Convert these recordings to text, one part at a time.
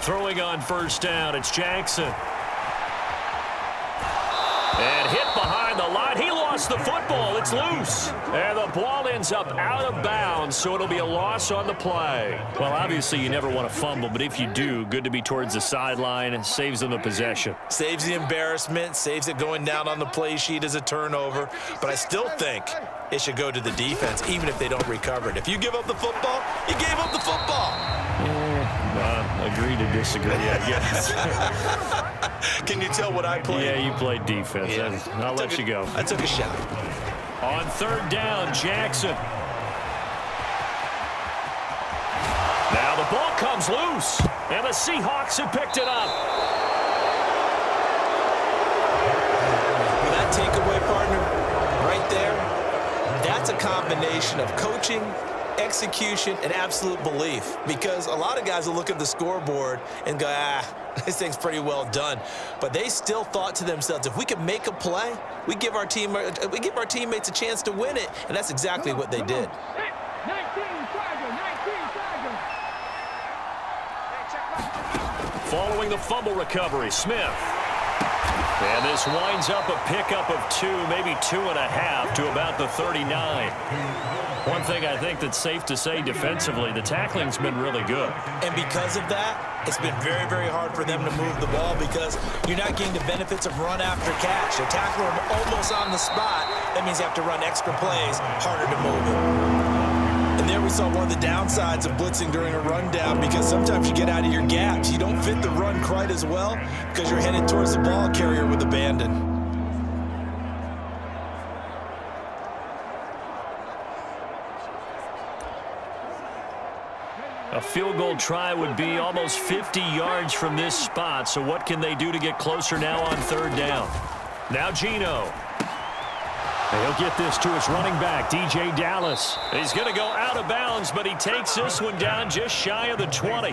Throwing on first down, it's Jackson. And hit behind the line. He lost the football. It's loose. And the ball ends up out of bounds, so it'll be a loss on the play. Well, obviously, you never want to fumble, but if you do, good to be towards the sideline. Saves them the possession. Saves the embarrassment, saves it going down on the play sheet as a turnover. But I still think it should go to the defense, even if they don't recover it. If you give up the football, you gave up the football. Agree to disagree, I guess. Can you tell what I played? Yeah, you played defense. Yeah. I'll let you go. I took a shot. On third down, Jackson. Now the ball comes loose, and the Seahawks have picked it up. That takeaway, partner, right there, that's a combination of coaching, execution, and absolute belief. Because a lot of guys will look at the scoreboard and go, this thing's pretty well done. But they still thought to themselves, if we can make a play, we give our teammates a chance to win it. And that's exactly what they did. Following the fumble recovery, Smith. And this winds up a pickup of 2, maybe 2.5 to about the 39. One thing I think that's safe to say defensively, the tackling's been really good. And because of that, it's been very, very hard for them to move the ball because you're not getting the benefits of run after catch. They're tackling them almost on the spot. That means you have to run extra plays, harder to move it. And there we saw one of the downsides of blitzing during a rundown because sometimes you get out of your gaps. You don't fit the run quite as well because you're headed towards the ball carrier with abandon. A field goal try would be almost 50 yards from this spot, so what can they do to get closer now on third down? Now Geno. He'll get this to his running back, DJ Dallas. He's going to go out of bounds, but he takes this one down just shy of the 20.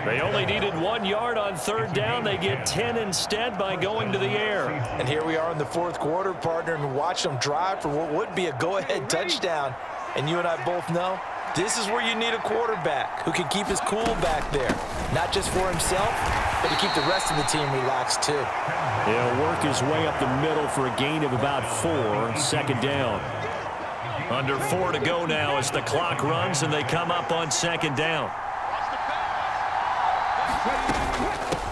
They only needed 1 yard on third down. They get 10 instead by going to the air. And here we are in the fourth quarter, partner, and watch them drive for what would be a go-ahead touchdown. And you and I both know this is where you need a quarterback who can keep his cool back there, not just for himself, but to keep the rest of the team relaxed too. He'll work his way up the middle for a gain of about 4, second down. Under 4 to go now as the clock runs and they come up on second down.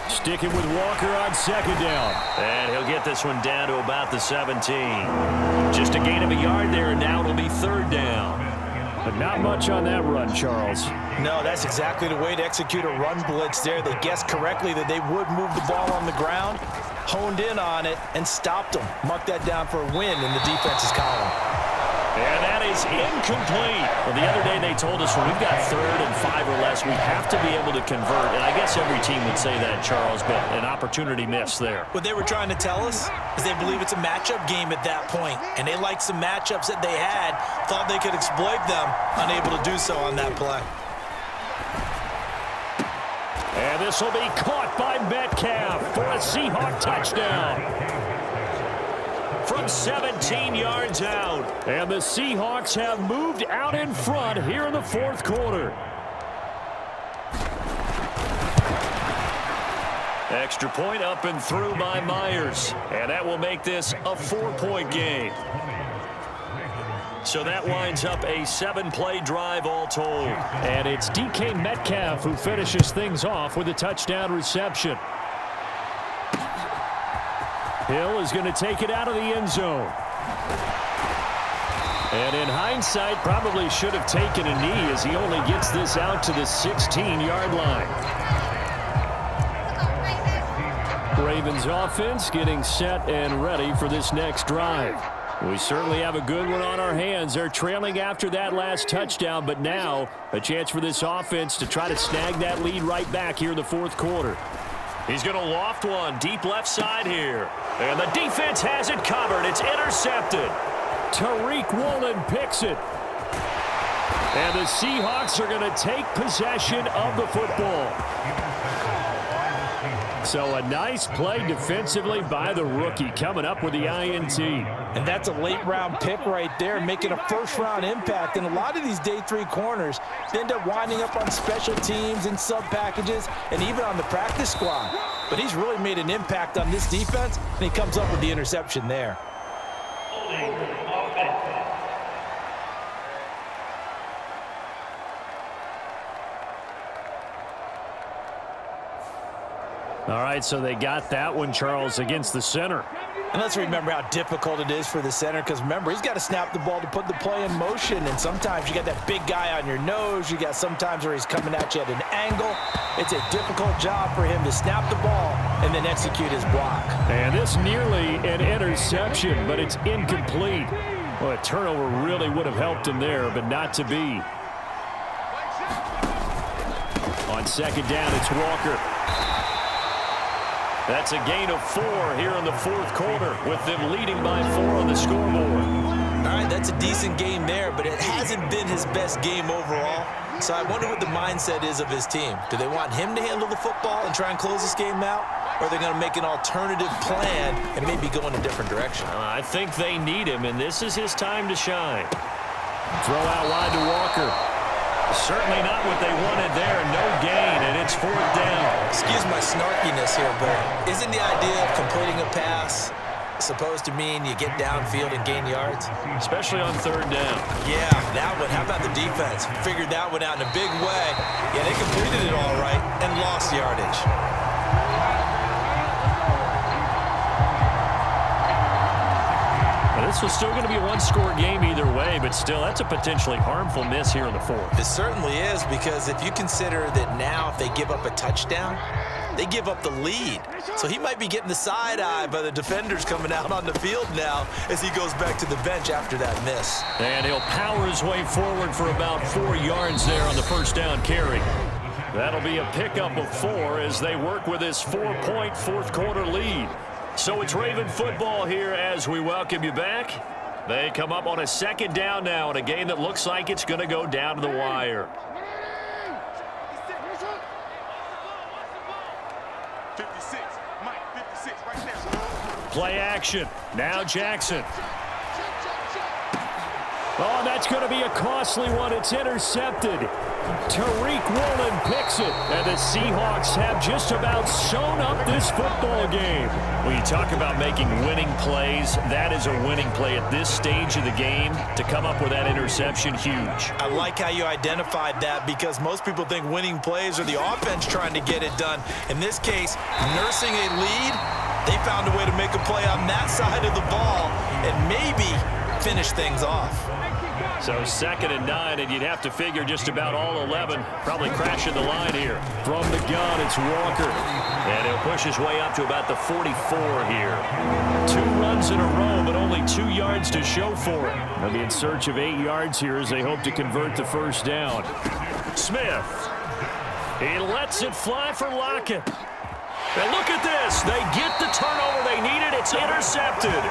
Sticking with Walker on second down. And he'll get this one down to about the 17. Just a gain of a yard there, and now it'll be third down. But not much on that run, Charles. No, that's exactly the way to execute a run blitz there. They guessed correctly that they would move the ball on the ground, honed in on it, and stopped them. Mark that down for a win in the defense's column. And that is incomplete. Well, the other day they told us when we've got 3rd and 5 or less, we have to be able to convert. And I guess every team would say that, Charles, but an opportunity missed there. What they were trying to tell us is they believe it's a matchup game at that point. And they liked some matchups that they had, thought they could exploit them, unable to do so on that play. And this will be caught by Metcalf for a Seahawk touchdown. From 17 yards out. And the Seahawks have moved out in front here in the fourth quarter. Extra point up and through by Myers. And that will make this a 4-point game. So that winds up a 7-play drive all told. And it's DK Metcalf who finishes things off with a touchdown reception. Hill is going to take it out of the end zone. And in hindsight, probably should have taken a knee as he only gets this out to the 16-yard line. Ravens offense getting set and ready for this next drive. We certainly have a good one on our hands. They're trailing after that last touchdown, but now a chance for this offense to try to snag that lead right back here in the fourth quarter. He's going to loft one deep left side here. And the defense has it covered. It's intercepted. Tariq Woolen picks it. And the Seahawks are going to take possession of the football. So a nice play defensively by the rookie, coming up with the INT. And that's a late-round pick right there, making a first-round impact. And a lot of these day 3 corners end up winding up on special teams and sub-packages and even on the practice squad. But he's really made an impact on this defense, and he comes up with the interception there. All right, so they got that one, Charles, against the center. And let's remember how difficult it is for the center, because remember, he's got to snap the ball to put the play in motion, and sometimes you got that big guy on your nose. You got sometimes where he's coming at you at an angle. It's a difficult job for him to snap the ball and then execute his block. And this nearly an interception, but it's incomplete. Well, a turnover really would have helped him there, but not to be. On second down, it's Walker. That's a gain of 4 here in the fourth quarter, with them leading by 4 on the scoreboard. All right, that's a decent game there, but it hasn't been his best game overall. So I wonder what the mindset is of his team. Do they want him to handle the football and try and close this game out? Or are they going to make an alternative plan and maybe go in a different direction? I think they need him, and this is his time to shine. Throw out wide to Walker. Certainly not what they wanted there. No gain, and it's 4th down. Excuse my snarkiness here, but isn't the idea of completing a pass supposed to mean you get downfield and gain yards? Especially on 3rd down. Yeah, that one. How about the defense? Figured that one out in a big way. Yeah, they completed it all right and lost yardage. This was still going to be a one-score game either way, but still, that's a potentially harmful miss here in the 4th. It certainly is, because if you consider that now if they give up a touchdown, they give up the lead. So he might be getting the side-eye by the defenders coming out on the field now as he goes back to the bench after that miss. And he'll power his way forward for about 4 yards there on the first down carry. That'll be a pickup of 4 as they work with this 4-point fourth-quarter lead. So it's Raven football here as we welcome you back. They come up on a second down now in a game that looks like it's going to go down to the wire. 56, Mike, 56, right there. Play action. Now Jackson. Oh, and that's going to be a costly one. It's intercepted. Tariq Woolen picks it, and the Seahawks have just about sewn up this football game. When you talk about making winning plays, that is a winning play at this stage of the game. To come up with that interception, huge. I like how you identified that, because most people think winning plays are the offense trying to get it done. In this case, nursing a lead, they found a way to make a play on that side of the ball and maybe finish things off. So 2nd and 9, and you'd have to figure just about all 11 probably crashing the line here. From the gun, it's Walker. And he'll push his way up to about the 44 here. 2 runs in a row, but only 2 yards to show for it. They'll be in search of 8 yards here as they hope to convert the first down. Smith. He lets it fly for Lockett. And look at this. They get the turnover they needed. It's intercepted.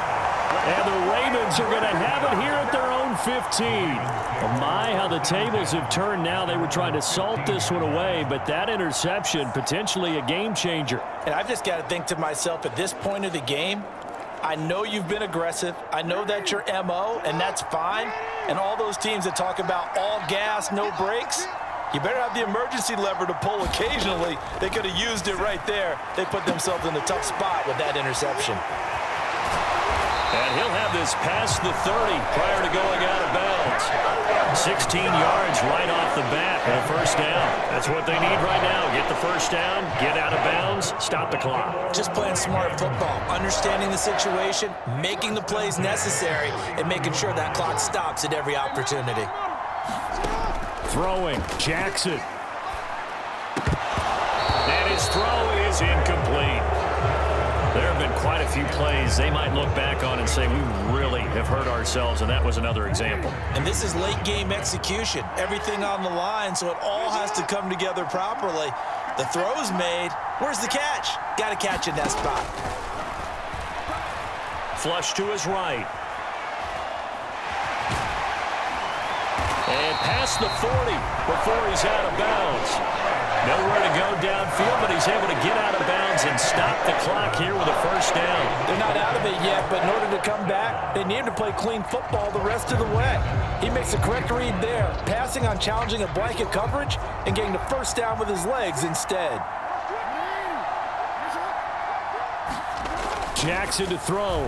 And the Ravens are going to have it here at their own 15. Well, my, how the tables have turned now. They were trying to salt this one away, but that interception, potentially a game changer. And I've just got to think to myself, at this point of the game, I know you've been aggressive. I know that's your MO, and that's fine. And all those teams that talk about all gas, no brakes, you better have the emergency lever to pull occasionally. They could have used it right there. They put themselves in a tough spot with that interception. And he'll have this past the 30 prior to going out of bounds. 16 yards right off the bat and a first down. That's what they need right now. Get the first down, get out of bounds, stop the clock. Just playing smart football, understanding the situation, making the plays necessary, and making sure that clock stops at every opportunity. Throwing, Jackson. And his throw is incomplete. There have been quite a few plays they might look back on and say, we really have hurt ourselves, and that was another example. And this is late game execution. Everything on the line, so it all has to come together properly. The throw's made. Where's the catch? Got to catch in that spot. Flush to his right. And past the 40 before he's out of bounds. Nowhere to go downfield, but he's able to get out of bounds and stop the clock here with a first down. They're not out of it yet, but in order to come back, they need to play clean football the rest of the way. He makes a correct read there, passing on challenging a blanket coverage and getting the first down with his legs instead. Jackson to throw.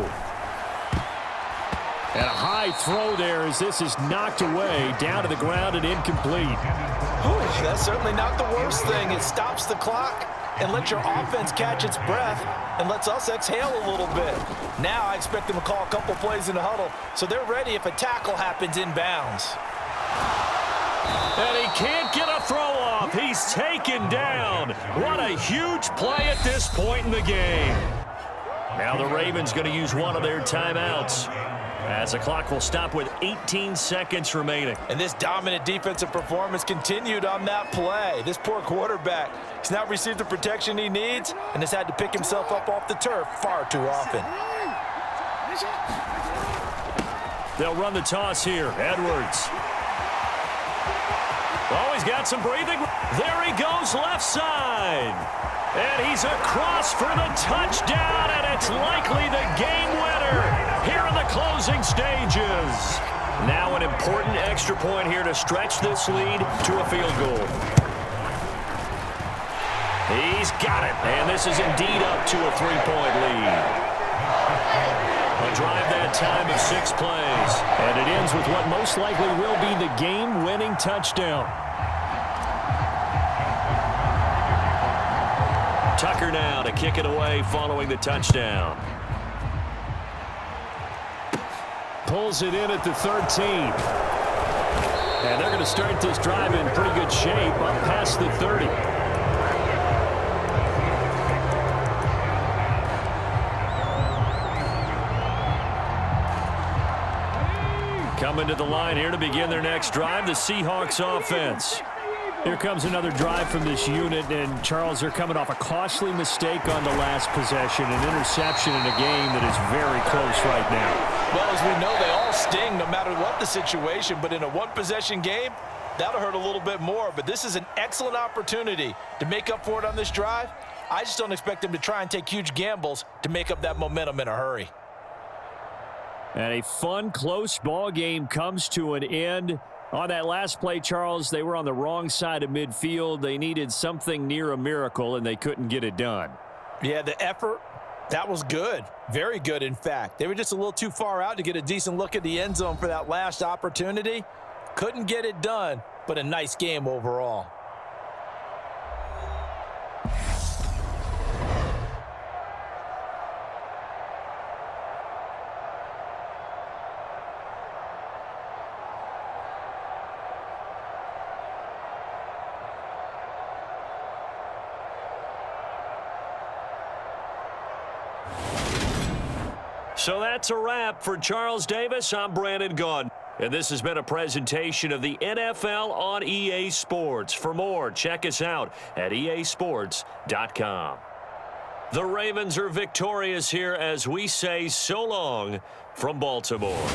And a high throw there as this is knocked away, down to the ground and incomplete. Whew, that's certainly not the worst thing. It stops the clock and lets your offense catch its breath and lets us exhale a little bit. Now I expect them to call a couple plays in the huddle so they're ready if a tackle happens inbounds. And he can't get a throw off. He's taken down. What a huge play at this point in the game. Now the Ravens going to use one of their timeouts, as the clock will stop with 18 seconds remaining. And this dominant defensive performance continued on that play. This poor quarterback has not received the protection he needs and has had to pick himself up off the turf far too often. They'll run the toss here. Edwards. Oh, he's got some breathing. There he goes, left side. And he's across for the touchdown, and it's likely the game winner here in the closing stages. Now an important extra point here to stretch this lead to a field goal. He's got it, and this is indeed up to a 3-point lead. A drive that time of 6 plays, and it ends with what most likely will be the game-winning touchdown. Tucker now to kick it away following the touchdown. Pulls it in at the 13. And they're going to start this drive in pretty good shape up past the 30. Coming to the line here to begin their next drive, the Seahawks offense. Here comes another drive from this unit, and Charles, they're coming off a costly mistake on the last possession, an interception in a game that is very close right now. Well, as we know, they all sting no matter what the situation, but in a one-possession game, that'll hurt a little bit more. But this is an excellent opportunity to make up for it on this drive. I just don't expect them to try and take huge gambles to make up that momentum in a hurry. And a fun, close ball game comes to an end. On that last play, Charles, they were on the wrong side of midfield. They needed something near a miracle, and they couldn't get it done. Yeah, the effort, that was good. Very good, in fact. They were just a little too far out to get a decent look at the end zone for that last opportunity. Couldn't get it done, but a nice game overall. So that's a wrap for Charles Davis. I'm Brandon Gaudin. And this has been a presentation of the NFL on EA Sports. For more, check us out at easports.com. The Ravens are victorious here as we say so long from Baltimore.